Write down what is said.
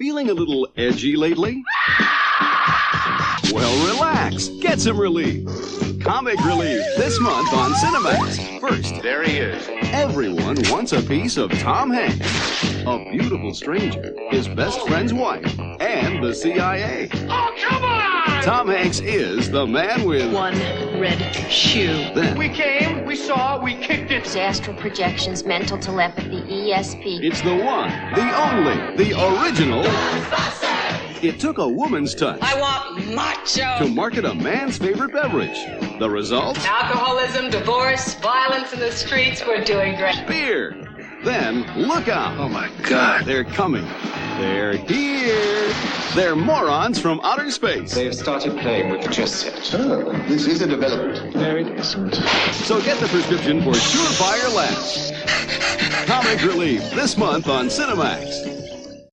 feeling a little edgy lately? Well, relax. Get some relief. Comic Relief this month on Cinemax. First, There he is. everyone wants a piece of Tom Hanks, a beautiful stranger, his best friend's wife, and the CIA. Oh, come on! Tom Hanks is the man with one red shoe. Then We came, we saw, we kicked it. Astral projections, mental telepathy, ESP. it's the one, the only, the original. It took a woman's touch I want macho. to market a man's favorite beverage. The result? Alcoholism, divorce, violence in the streets. We're doing great. Beer. Then look out. Oh, my God. They're coming. They're here. They're morons from outer space. They've started playing with the chess set. Oh, this is a development. No, it isn't. So get the prescription for surefire laughs. Comic Relief this month on Cinemax.